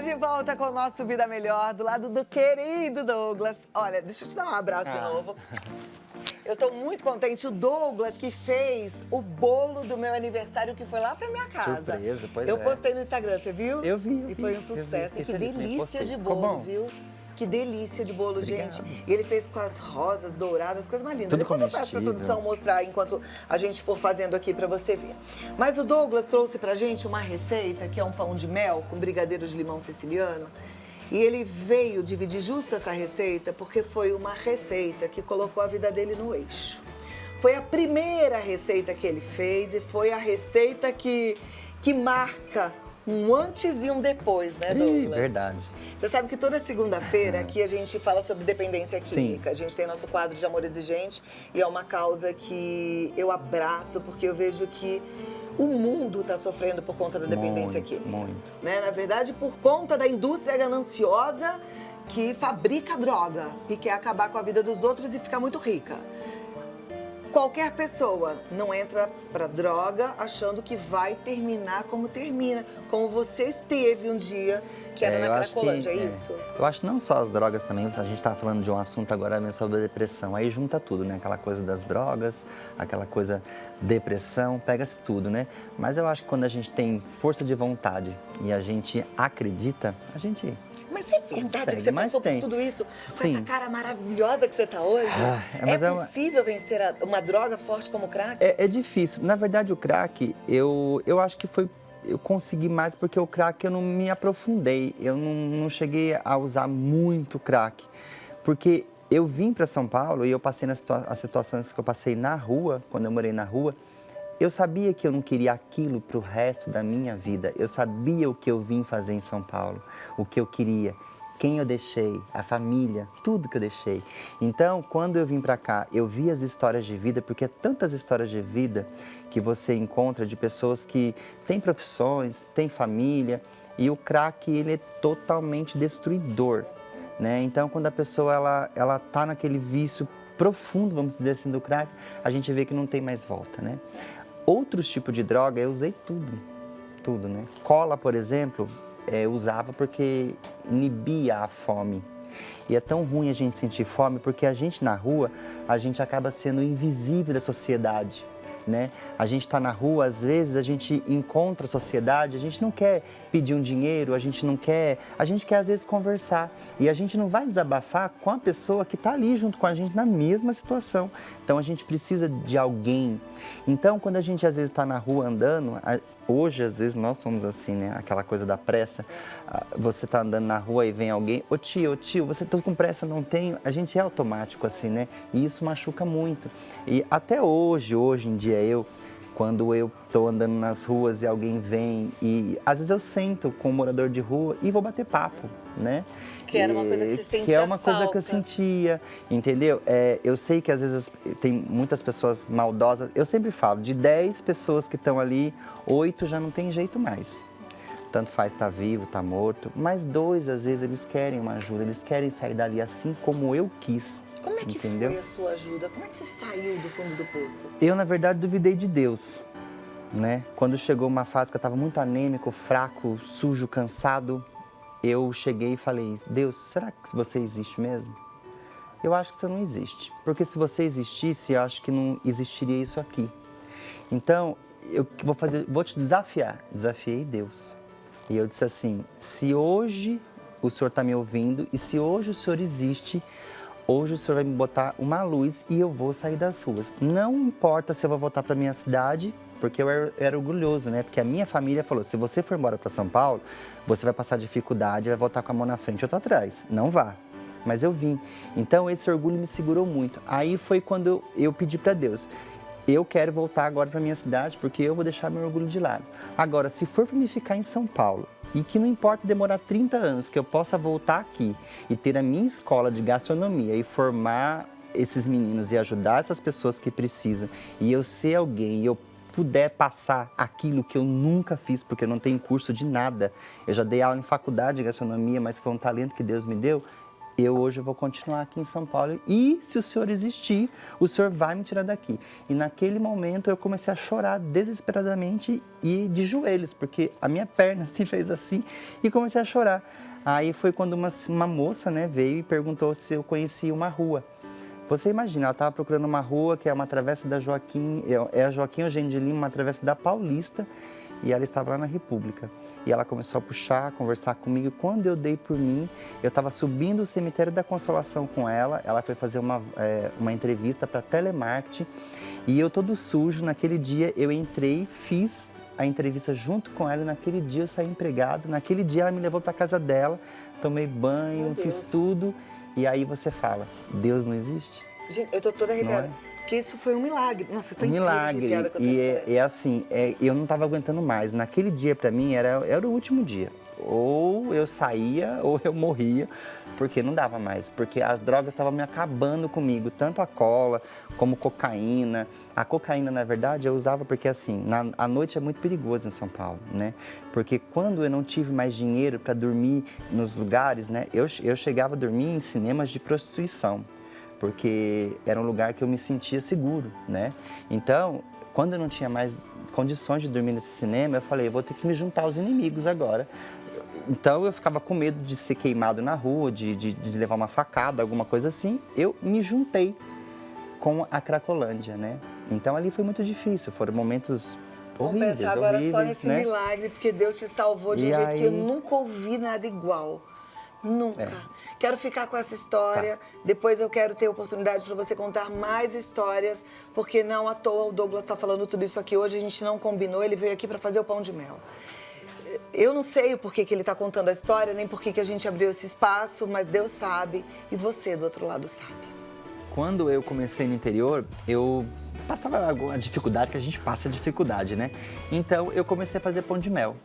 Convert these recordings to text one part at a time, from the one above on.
de volta com o nosso Vida Melhor, do lado do querido Douglas. Olha, deixa eu te dar um abraço de novo. Eu tô muito contente. O Douglas que fez o bolo do meu aniversário, que foi lá pra minha casa. Surpresa, pois Eu postei no Instagram, você viu? Eu vi. E foi um sucesso. E que delícia postei. de Ficou bolo, bom? viu? Que delícia de bolo, Obrigado. gente. E ele fez com as rosas douradas, coisa mais linda. Tudo Depois eu peço pra comestível. produção mostrar enquanto a gente for fazendo aqui pra você ver. Mas o Douglas trouxe pra gente uma receita que é um pão de mel com brigadeiro de limão siciliano. E ele veio dividir justo essa receita porque foi uma receita que colocou a vida dele no eixo. Foi a primeira receita que ele fez e foi a receita que marca um antes e um depois, né, Douglas? Verdade. Você sabe que toda segunda-feira aqui a gente fala sobre dependência química. Sim. A gente tem nosso quadro de Amor Exigente e é uma causa que eu abraço porque eu vejo que o mundo está sofrendo por conta da dependência química. Muito. Né? Na verdade, por conta da indústria gananciosa que fabrica droga e quer acabar com a vida dos outros e ficar muito rica. Qualquer pessoa não entra pra droga achando que vai terminar como termina, como você esteve um dia, que era na Cracolândia, é isso? Eu acho não só as drogas também, a gente estava falando de um assunto agora mesmo sobre a depressão, aí junta tudo, né? Aquela coisa das drogas, aquela coisa depressão, pega-se tudo, né? Mas eu acho que quando a gente tem força de vontade e a gente acredita, a gente... Mas é verdade consegue, que você mas passou tem. por tudo isso, com Sim. essa cara maravilhosa que você tá hoje? mas é é uma- possível vencer uma droga forte como o crack? É difícil. Na verdade, o crack, eu acho que foi... Eu consegui mais porque o crack eu não me aprofundei. Eu não cheguei a usar muito crack. Porque eu vim para São Paulo e eu passei as situações que eu passei na rua, quando eu morei na rua. Eu sabia que eu não queria aquilo para o resto da minha vida. Eu sabia o que eu vim fazer em São Paulo, o que eu queria, quem eu deixei, a família, tudo que eu deixei. Então, quando eu vim para cá, eu vi as histórias de vida, porque é tantas histórias de vida que você encontra de pessoas que têm profissões, têm família, e o crack, ele é totalmente destruidor, né? Então, quando a pessoa ela tá naquele vício profundo, vamos dizer assim, do crack, a gente vê que não tem mais volta, né? Outros tipos de droga, eu usei tudo, né? Cola, por exemplo, eu usava porque inibia a fome. E é tão ruim a gente sentir fome porque a gente na rua, a gente acaba sendo invisível da sociedade, né? A gente está na rua, às vezes a gente encontra a sociedade, a gente não quer pedir um dinheiro, a gente quer às vezes conversar. E a gente não vai desabafar com a pessoa que está ali junto com a gente na mesma situação. Então a gente precisa de alguém. Então quando a gente às vezes está na rua andando, hoje às vezes nós somos assim, né? Aquela coisa da pressa. Você está andando na rua e vem alguém, ô tio, você está com pressa? Não tenho. A gente é automático assim, né? E isso machuca muito. E até hoje em dia quando eu estou andando nas ruas e alguém vem e às vezes eu sento com um morador de rua e vou bater papo, né? Que era uma coisa que você sentia Que é uma coisa falta. que eu sentia, entendeu? Eu sei que às vezes tem muitas pessoas maldosas. Eu sempre falo, de 10 pessoas que estão ali, 8 já não tem jeito mais. Tanto faz estar vivo, estar morto. Mas 2, às vezes, eles querem uma ajuda, eles querem sair dali assim como eu quis. Como é que entendeu? foi a sua ajuda? Como é que você saiu do fundo do poço? Eu, na verdade, duvidei de Deus, né? Quando chegou uma fase que eu estava muito anêmico, fraco, sujo, cansado, eu cheguei e falei, Deus, será que você existe mesmo? Eu acho que você não existe, porque se você existisse, eu acho que não existiria isso aqui. Então, eu vou te desafiar. Desafiei Deus. E eu disse assim, se hoje o Senhor está me ouvindo e se hoje o Senhor existe, hoje o Senhor vai me botar uma luz e eu vou sair das ruas. Não importa se eu vou voltar para minha cidade, porque eu era orgulhoso, né? Porque a minha família falou, se você for embora para São Paulo, você vai passar dificuldade, vai voltar com a mão na frente e outra atrás. Não vá. Mas eu vim. Então esse orgulho me segurou muito. Aí foi quando eu pedi para Deus, eu quero voltar agora para minha cidade porque eu vou deixar meu orgulho de lado. Agora, se for para me ficar em São Paulo e que não importa demorar 30 anos, que eu possa voltar aqui e ter a minha escola de gastronomia e formar esses meninos e ajudar essas pessoas que precisam e eu ser alguém e eu puder passar aquilo que eu nunca fiz, porque eu não tenho curso de nada. Eu já dei aula em faculdade de gastronomia, mas foi um talento que Deus me deu. hoje vou continuar aqui em São Paulo e se o senhor existir, o senhor vai me tirar daqui. E naquele momento eu comecei a chorar desesperadamente e de joelhos, porque a minha perna se fez assim e comecei a chorar. Aí foi quando uma moça, né, veio e perguntou se eu conhecia uma rua. Você imagina, ela estava procurando uma rua que é uma travessa da Joaquim, é a Joaquim Eugênio de Lima, uma travessa da Paulista, e ela estava lá na República. E ela começou a puxar, a conversar comigo. Quando eu dei por mim, eu estava subindo o Cemitério da Consolação com ela. Ela foi fazer uma entrevista para telemarketing. E eu todo sujo, naquele dia eu entrei, fiz a entrevista junto com ela. E naquele dia eu saí empregado. Naquele dia ela me levou para casa dela, tomei banho, fiz tudo. E aí você fala, Deus não existe? Gente, eu tô toda arrepiada. Porque isso foi um milagre. Nossa, eu tô inteira arrepiada com a tua história. E é assim, eu não estava aguentando mais. Naquele dia, para mim, era o último dia. Ou eu saía, ou eu morria, porque não dava mais. Porque as drogas estavam me acabando comigo, tanto a cola, como cocaína. A cocaína, na verdade, eu usava porque, assim, à noite é muito perigoso em São Paulo, né? Porque quando eu não tive mais dinheiro para dormir nos lugares, né? Eu chegava a dormir em cinemas de prostituição, porque era um lugar que eu me sentia seguro, né? Então, quando eu não tinha mais condições de dormir nesse cinema, eu falei, eu vou ter que me juntar aos inimigos agora. Então, eu ficava com medo de ser queimado na rua, de levar uma facada, alguma coisa assim. Eu me juntei com a Cracolândia, né? Então, ali foi muito difícil, foram momentos horríveis, Vamos pensar agora horríveis, só nesse né? milagre, porque Deus te salvou de um jeito que eu nunca ouvi nada igual. Nunca. Quero ficar com essa história. Depois eu quero ter oportunidade para você contar mais histórias, porque não à toa o Douglas está falando tudo isso aqui hoje. A gente não combinou, ele veio aqui para fazer o pão de mel. Eu não sei o porquê que ele está contando a história, nem porquê que a gente abriu esse espaço, mas Deus sabe e você do outro lado sabe. Quando eu comecei no interior, eu passava a dificuldade, que a gente passa dificuldade, né? Então eu comecei a fazer pão de mel.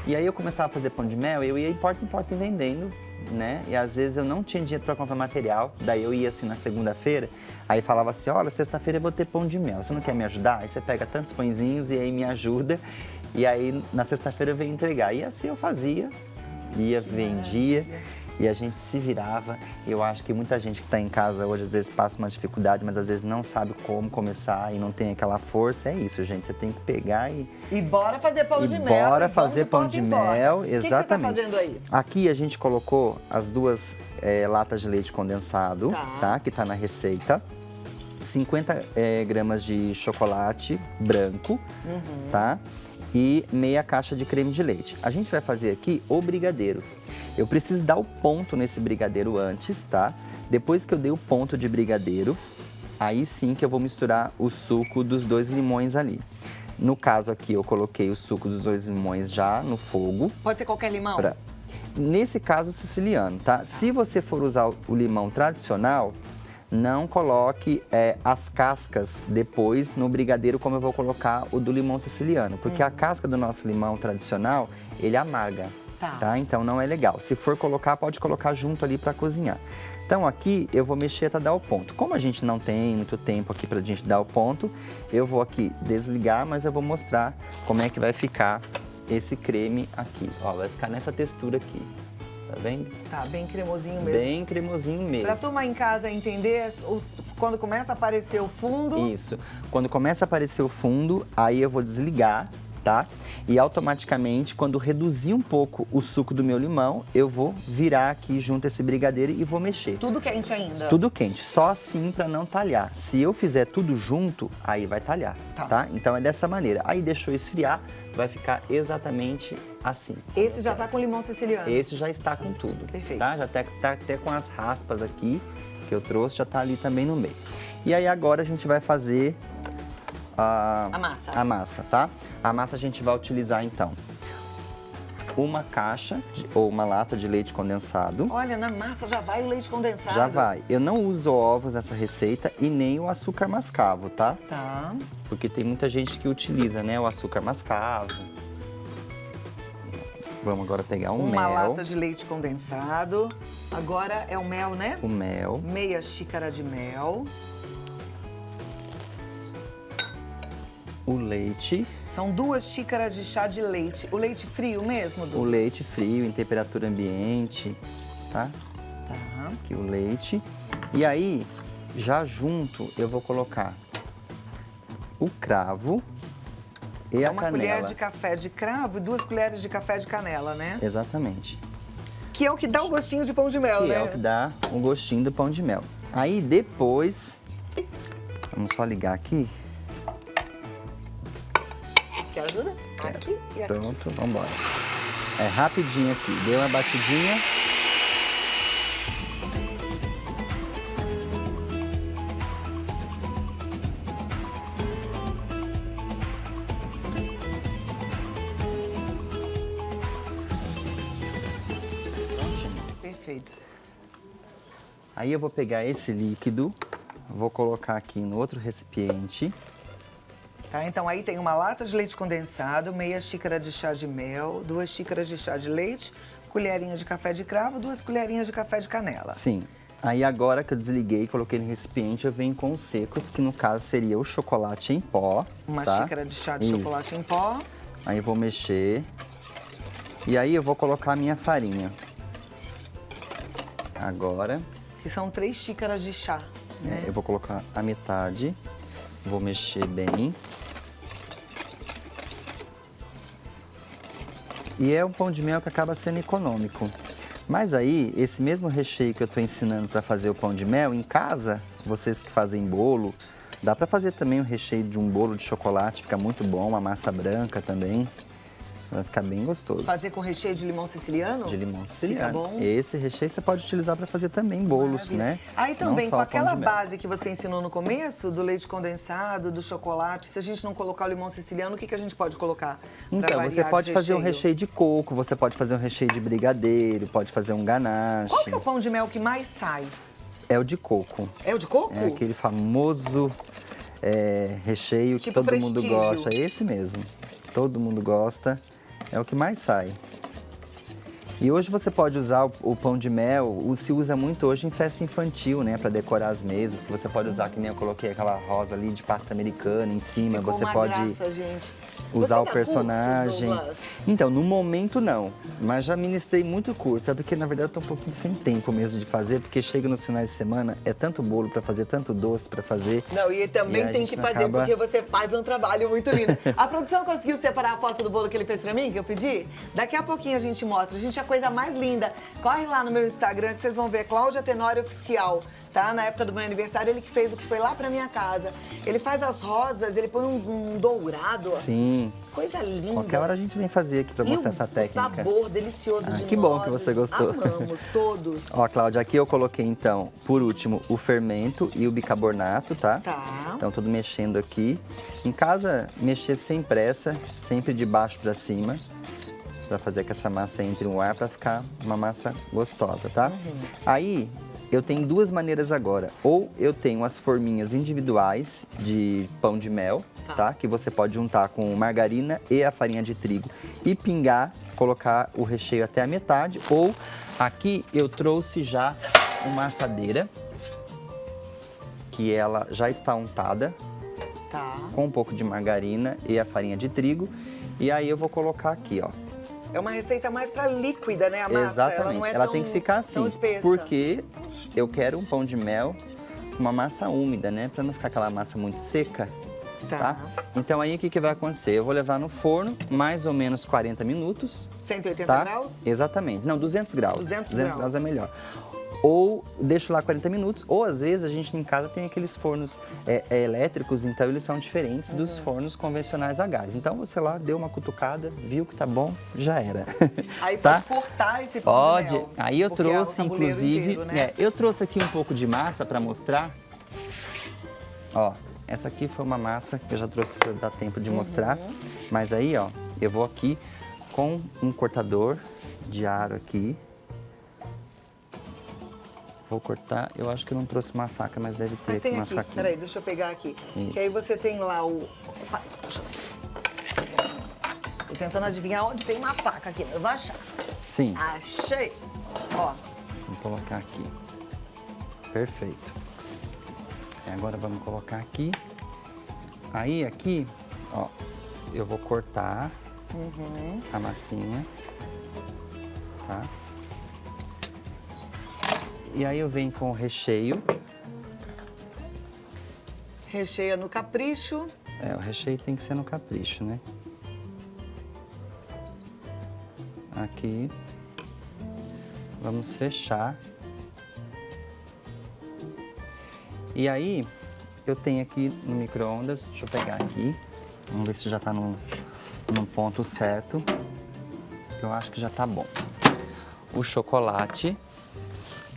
E aí eu começava a fazer pão de mel, eu ia em porta vendendo, né? E às vezes eu não tinha dinheiro para comprar material, daí eu ia assim na segunda-feira, aí falava assim, olha, sexta-feira eu vou ter pão de mel, você não quer me ajudar? Aí você pega tantos pãezinhos e aí me ajuda, e aí na sexta-feira eu venho entregar. E assim eu fazia, ia, vendia, e a gente se virava. Eu acho que muita gente que está em casa hoje às vezes passa uma dificuldade, mas às vezes não sabe como começar e não tem aquela força. É isso, gente, você tem que pegar E bora fazer pão de mel. Bora fazer pão de mel, exatamente. O que você tá fazendo aí? Aqui a gente colocou as duas latas de leite condensado, tá? Que tá na receita. 50 gramas de chocolate branco, tá? E meia caixa de creme de leite. A gente vai fazer aqui o brigadeiro. Eu preciso dar o ponto nesse brigadeiro antes, tá? Depois que eu dei o ponto de brigadeiro, aí sim que eu vou misturar o suco dos 2 limões ali. No caso aqui, eu coloquei o suco dos 2 limões já no fogo. Pode ser qualquer limão? Nesse caso, siciliano, tá? Se você for usar o limão tradicional, não coloque as cascas depois no brigadeiro, como eu vou colocar o do limão siciliano. Porque a casca do nosso limão tradicional, ele amarga, tá? Então não é legal. Se for colocar, pode colocar junto ali para cozinhar. Então aqui eu vou mexer até dar o ponto. Como a gente não tem muito tempo aqui pra gente dar o ponto, eu vou aqui desligar, mas eu vou mostrar como é que vai ficar esse creme aqui. Ó, vai ficar nessa textura aqui. Tá vendo? Tá, bem cremosinho mesmo. Bem cremosinho mesmo. Pra turma em casa entender, quando começa a aparecer o fundo... Isso. Quando começa a aparecer o fundo, aí eu vou desligar, tá? E automaticamente, quando reduzir um pouco o suco do meu limão, eu vou virar aqui junto esse brigadeiro e vou mexer. Tudo quente ainda? Tudo quente, só assim pra não talhar. Se eu fizer tudo junto, aí vai talhar, tá? Então é dessa maneira. Aí deixou esfriar, vai ficar exatamente assim. Esse já tá com limão siciliano? Esse já está com tudo. Perfeito. Tá? Já tá até com as raspas aqui que eu trouxe, já tá ali também no meio. E aí agora a gente vai fazer a massa, tá? A massa a gente vai utilizar então uma caixa ou uma lata de leite condensado. Olha, na massa já vai o leite condensado? Já vai. Eu não uso ovos nessa receita e nem o açúcar mascavo, tá? Tá. Porque tem muita gente que utiliza, né, o açúcar mascavo. Vamos agora pegar um mel. Uma lata de leite condensado. Agora é o mel, né? O mel. Meia xícara de mel. O leite. São 2 xícaras de chá de leite. O leite frio mesmo, Douglas? O leite frio, em temperatura ambiente, tá? Tá. Aqui o leite. E aí, já junto, eu vou colocar o cravo e a Uma canela. colher de café de cravo e 2 colheres de café de canela, né? Exatamente. Que é o que dá o gostinho de pão de mel, Que né? é o que dá o gostinho do pão de mel. Aí depois, vamos só ligar aqui. Quer ajuda? Aqui e aqui. Pronto, vamos embora. É rapidinho aqui, deu uma batidinha. Perfeito. Aí eu vou pegar esse líquido, vou colocar aqui no outro recipiente. Tá, então aí tem uma lata de leite condensado, meia xícara de chá de mel, 2 xícaras de chá de leite, colherinha de café de cravo, 2 colherinhas de café de canela. Sim. Aí agora que eu desliguei, coloquei no recipiente, eu venho com os secos, que no caso seria o chocolate em pó. Uma tá? xícara de chá de Isso. chocolate em pó. Aí eu vou mexer. E aí eu vou colocar a minha farinha. Agora, Que são 3 xícaras de chá, né? eu vou colocar a metade. Vou mexer bem. E é um pão de mel que acaba sendo econômico. Mas aí, esse mesmo recheio que eu estou ensinando para fazer o pão de mel, em casa, vocês que fazem bolo, dá para fazer também o recheio de um bolo de chocolate, fica muito bom, uma massa branca também. Vai ficar bem gostoso. Fazer com recheio de limão siciliano? De limão siciliano. Fica bom? Esse recheio você pode utilizar para fazer também bolos, Maravilha. né? Aí também, Não com só o pão aquela de mel. base que você ensinou no começo, do leite condensado, do chocolate, se a gente não colocar o limão siciliano, o que a gente pode colocar? pra Então, você variar pode de fazer um recheio de coco, você pode fazer um recheio de brigadeiro, pode fazer um ganache. Qual que é o pão de mel que mais sai? É o de coco. É o de coco? É aquele famoso recheio que Tipo todo mundo prestígio. gosta. É esse mesmo. Todo mundo gosta. É o que mais sai. E hoje você pode usar o pão de mel, se usa muito hoje em festa infantil, né? Para decorar as mesas, que você pode usar, que nem eu coloquei aquela rosa ali de pasta americana em cima. Ficou você uma pode graça, gente. usar Você o dá personagem. cursos, Douglas? Então, no momento não, mas já ministrei muito curso. É porque na verdade eu tô um pouquinho sem tempo mesmo de fazer, porque chega nos finais de semana, é tanto bolo para fazer, tanto doce para fazer. Não, e também E a tem gente que fazer acaba- porque você faz um trabalho muito lindo. A produção conseguiu separar a foto do bolo que ele fez pra mim, que eu pedi? Daqui a pouquinho a gente mostra. Gente, a coisa mais linda. Corre lá no meu Instagram que vocês vão ver, Cláudia Tenório Oficial, tá? Na época do meu aniversário, ele que fez o que foi lá pra minha casa. Ele faz as rosas, ele põe um dourado. ó. Sim. Coisa linda. Qualquer hora a gente vem fazer aqui para E mostrar essa técnica. o sabor delicioso de que bom que você nozes. gostou. Amamos, todos. Ó, Cláudia, aqui eu coloquei então, por último, o fermento e o bicarbonato, tá? Tá. Então, tudo mexendo aqui. Em casa, mexer sem pressa, sempre de baixo para cima, para fazer que essa massa entre no ar, para ficar uma massa gostosa, tá? Aí, eu tenho duas maneiras agora. Ou eu tenho as forminhas individuais de pão de mel, tá? Que você pode juntar com margarina e a farinha de trigo e pingar, colocar o recheio até a metade. Ou aqui eu trouxe já uma assadeira, que ela já está untada Tá. com um pouco de margarina e a farinha de trigo. E aí eu vou colocar aqui, ó. É uma receita mais pra líquida, né, a massa? Exatamente. Ela não é Ela tão, tem que ficar tão assim, espessa. porque eu quero um pão de mel com uma massa úmida, né? Pra não ficar aquela massa muito seca, tá? Então aí o que vai acontecer? Eu vou levar no forno mais ou menos 40 minutos, 180 tá? graus? Exatamente. Não, 200 graus. 200 graus graus é melhor. Ou deixo lá 40 minutos, ou às vezes a gente em casa tem aqueles fornos elétricos, então eles são diferentes dos fornos convencionais a gás. Então você lá deu uma cutucada, viu que tá bom, já era. Aí tá? pode cortar esse pão Pode. de mel. Aí eu porque é o trouxe, tabuleiro inclusive, inteiro, né? eu trouxe aqui um pouco de massa para mostrar. Ó, essa aqui foi uma massa que eu já trouxe para dar tempo de mostrar. Mas aí, ó, eu vou aqui com um cortador de aro aqui. Vou cortar. Eu acho que eu não trouxe uma faca, mas deve ter Mas aqui tem uma aqui, faquinha. peraí, deixa eu pegar aqui. Isso. Que aí você tem lá o... Opa, deixa eu... Tô tentando adivinhar onde tem uma faca aqui, eu vou achar. Sim, Achei! Ó, vou colocar aqui. Perfeito. E agora vamos colocar aqui. Aí aqui, ó, eu vou cortar a massinha, tá? E aí eu venho com o recheio. Recheia no capricho. O recheio tem que ser no capricho, né? Aqui. Vamos fechar. E aí, eu tenho aqui no micro-ondas, deixa eu pegar aqui. Vamos ver se já tá no ponto certo. Eu acho que já tá bom. O chocolate,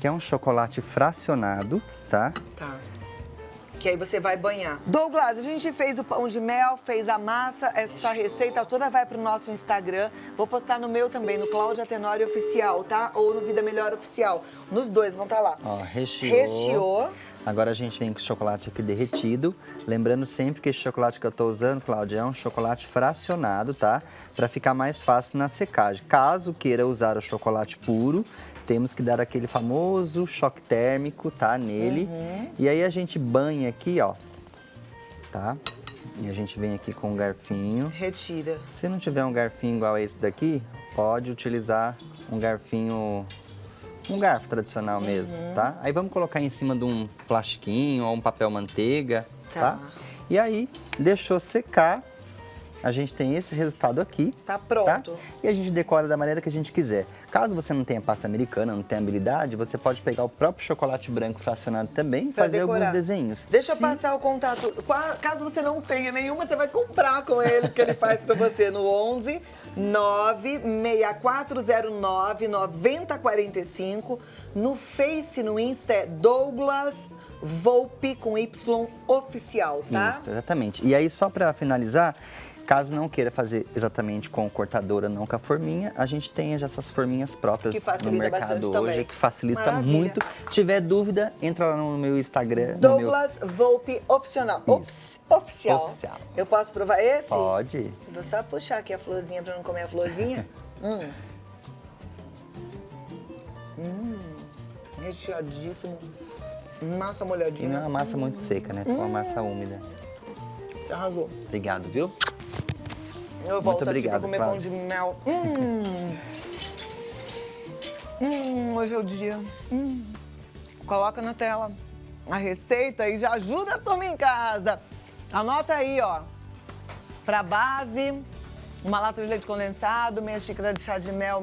que é um chocolate fracionado, tá? Tá. Que aí você vai banhar. Douglas, a gente fez o pão de mel, fez a massa, essa receita toda vai pro nosso Instagram. Vou postar no meu também, no Cláudia Tenório Oficial, tá? Ou no Vida Melhor Oficial. Nos dois, vão estar lá. Ó, recheou. Recheou. Agora a gente vem com o chocolate aqui derretido. Lembrando sempre que esse chocolate que eu tô usando, Cláudia, é um chocolate fracionado, tá? Pra ficar mais fácil na secagem. Caso queira usar o chocolate puro, temos que dar aquele famoso choque térmico, tá? Nele. E aí a gente banha aqui, ó, tá? E a gente vem aqui com um garfinho. Retira. Se não tiver um garfinho igual a esse daqui, pode utilizar um garfinho, um garfo tradicional mesmo, tá? Aí vamos colocar em cima de um plastiquinho ou um papel manteiga, tá? E aí, deixou secar. A gente tem esse resultado aqui. Tá pronto. Tá? E a gente decora da maneira que a gente quiser. Caso você não tenha pasta americana, não tenha habilidade, você pode pegar o próprio chocolate branco fracionado também e fazer alguns desenhos. Deixa eu passar o contato. Caso você não tenha nenhuma, você vai comprar com ele, que ele faz pra você no 11 96409 9045. No Face, no Insta é Douglas Volpe com Y oficial, tá? Isso, exatamente. E aí, só para finalizar, caso não queira fazer exatamente com cortadora, não com a forminha, a gente tem já essas forminhas próprias Que facilita no mercado bastante hoje, também. que facilita Maravilha. muito. Tiver dúvida, entra lá no meu Instagram. Douglas Volpe Oficial. Oficial. Oficial. Eu posso provar esse? Pode. Vou só puxar aqui a florzinha pra não comer a florzinha. Recheadíssimo. Massa E molhadinha. não é uma massa muito seca, né? Fica uma massa úmida. Você arrasou. Obrigado, viu? Eu volto obrigado, aqui pra comer Cláudia. pão de mel. Hoje é o dia. Coloca na tela a receita e já ajuda a turma em casa. Anota aí, ó. Pra base, uma lata de leite condensado, meia xícara de chá de mel,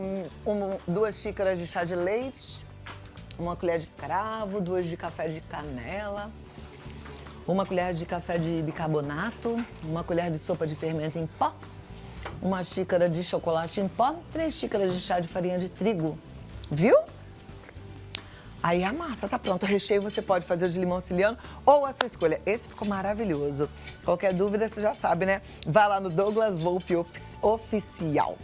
2 xícaras de chá de leite, 1 colher de cravo, 2 de café de canela, 1 colher de café de bicarbonato, 1 colher de sopa de fermento em pó, 1 xícara de chocolate em pó, 3 xícaras de chá de farinha de trigo. Viu? Aí a massa tá pronta. O recheio você pode fazer o de limão siciliano ou a sua escolha. Esse ficou maravilhoso. Qualquer dúvida, você já sabe, né? Vai lá no Douglas Volpe Oficial.